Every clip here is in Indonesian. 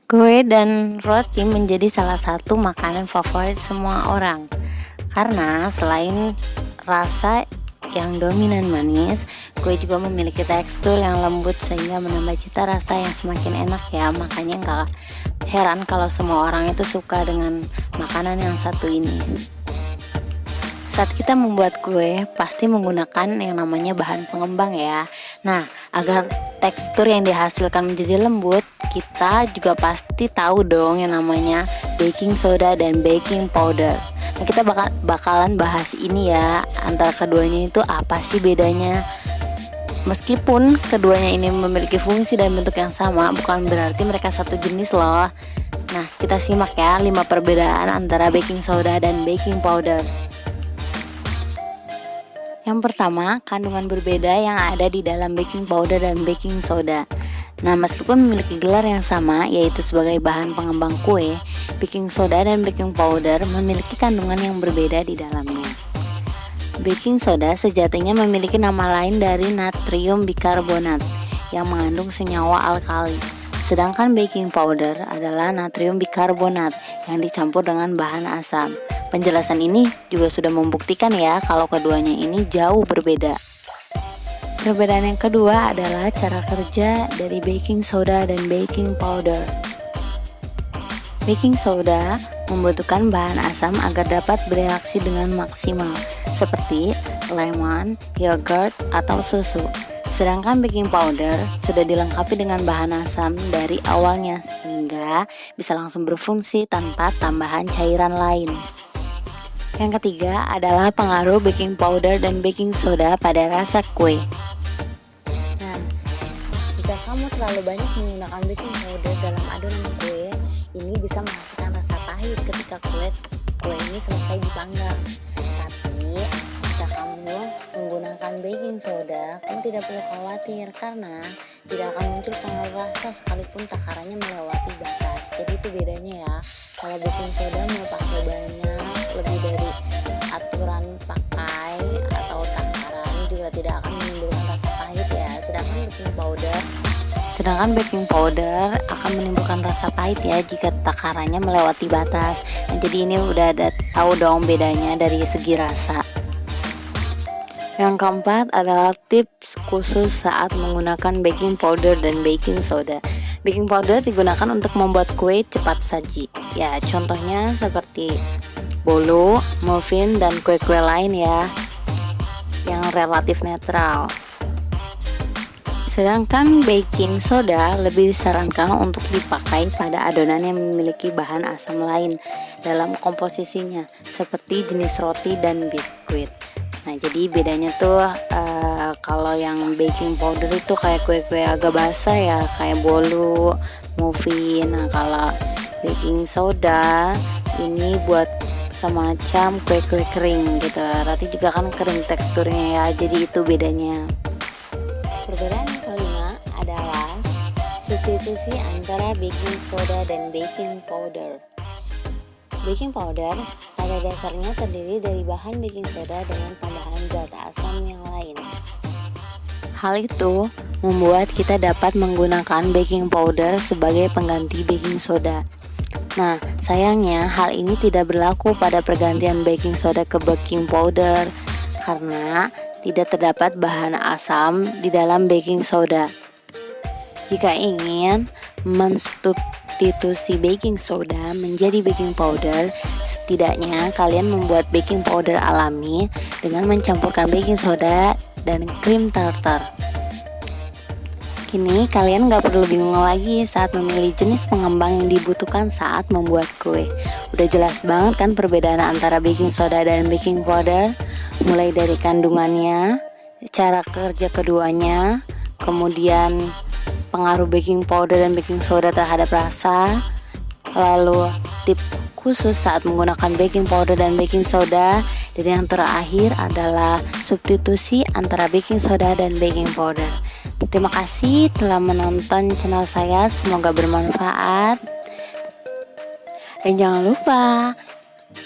Kue dan roti menjadi salah satu makanan favorit semua orang. Karena selain rasa yang dominan manis, kue juga memiliki tekstur yang lembut sehingga menambah cita rasa yang semakin enak ya. Makanya nggak heran kalau semua orang itu suka dengan makanan yang satu ini. Saat kita membuat kue, pasti menggunakan yang namanya bahan pengembang ya. Nah, agar tekstur yang dihasilkan menjadi lembut, kita juga pasti tahu dong yang namanya baking soda dan baking powder. Nah, kita bakalan bahas ini ya, antara keduanya itu apa sih bedanya. Meskipun keduanya ini memiliki fungsi dan bentuk yang sama, bukan berarti mereka satu jenis loh. Nah, kita simak ya 5 perbedaan antara baking soda dan baking powder. Yang pertama, kandungan berbeda yang ada di dalam baking powder dan baking soda. Nah, meskipun memiliki gelar yang sama, yaitu sebagai bahan pengembang kue, baking soda dan baking powder memiliki kandungan yang berbeda di dalamnya. Baking soda sejatinya memiliki nama lain dari natrium bikarbonat yang mengandung senyawa alkali. Sedangkan baking powder adalah natrium bikarbonat yang dicampur dengan bahan asam. Penjelasan ini juga sudah membuktikan ya kalau keduanya ini jauh berbeda. Perbedaan yang kedua adalah cara kerja dari baking soda dan baking powder. Baking soda membutuhkan bahan asam agar dapat bereaksi dengan maksimal, seperti lemon, yogurt, atau susu. Sedangkan baking powder sudah dilengkapi dengan bahan asam dari awalnya sehingga bisa langsung berfungsi tanpa tambahan cairan lain. Yang ketiga adalah pengaruh baking powder dan baking soda pada rasa kue. Nah, jika kamu terlalu banyak menggunakan baking powder dalam adonan kue, ini bisa menghasilkan rasa pahit ketika kue ini selesai dipanggang. Tapi jika kamu menggunakan baking soda, kamu tidak perlu khawatir karena tidak akan muncul pengaruh rasa sekalipun takarannya melewati batas. Jadi itu bedanya ya. Kalau baking soda mau pakai banyak, lebih dari aturan pakai atau takaran, juga tidak akan menimbulkan rasa pahit ya. Sedangkan baking powder akan menimbulkan rasa pahit ya jika takarannya melewati batas. Nah, jadi ini udah ada tahu dong bedanya dari segi rasa. Yang keempat adalah tips khusus saat menggunakan baking powder dan baking soda. Baking powder digunakan untuk membuat kue cepat saji. Ya, contohnya seperti bolu, muffin, dan kue-kue lain ya, yang relatif netral. Sedangkan baking soda lebih disarankan untuk dipakai pada adonan yang memiliki bahan asam lain dalam komposisinya, seperti jenis roti dan biskuit. Nah, jadi bedanya tuh kalau yang baking powder itu kayak kue-kue agak basah ya, kayak bolu, muffin. Nah, kalau baking soda ini buat semacam kue-kue kering gitu. Roti juga kan kering teksturnya ya, jadi itu bedanya. Perbedaan yang kelima adalah substitusi antara baking soda dan baking powder. Baking powder pada dasarnya terdiri dari bahan baking soda dengan tambahan zat asam yang lain. Hal itu membuat kita dapat menggunakan baking powder sebagai pengganti baking soda. Nah, sayangnya hal ini tidak berlaku pada pergantian baking soda ke baking powder karena tidak terdapat bahan asam di dalam baking soda. Jika ingin substitusi baking soda menjadi baking powder, setidaknya kalian membuat baking powder alami dengan mencampurkan baking soda dan krim tartar. Kini kalian gak perlu bingung lagi saat memilih jenis pengembang yang dibutuhkan saat membuat kue. Udah jelas banget kan perbedaan antara baking soda dan baking powder, mulai dari kandungannya, cara kerja keduanya, kemudian pengaruh baking powder dan baking soda terhadap rasa, lalu tips khusus saat menggunakan baking powder dan baking soda, dan yang terakhir adalah substitusi antara baking soda dan baking powder. Terima kasih telah menonton channel saya, semoga bermanfaat. Dan jangan lupa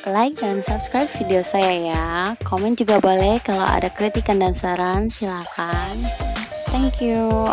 like dan subscribe video saya ya. Komen juga boleh, kalau ada kritikan dan saran silakan. Thank you.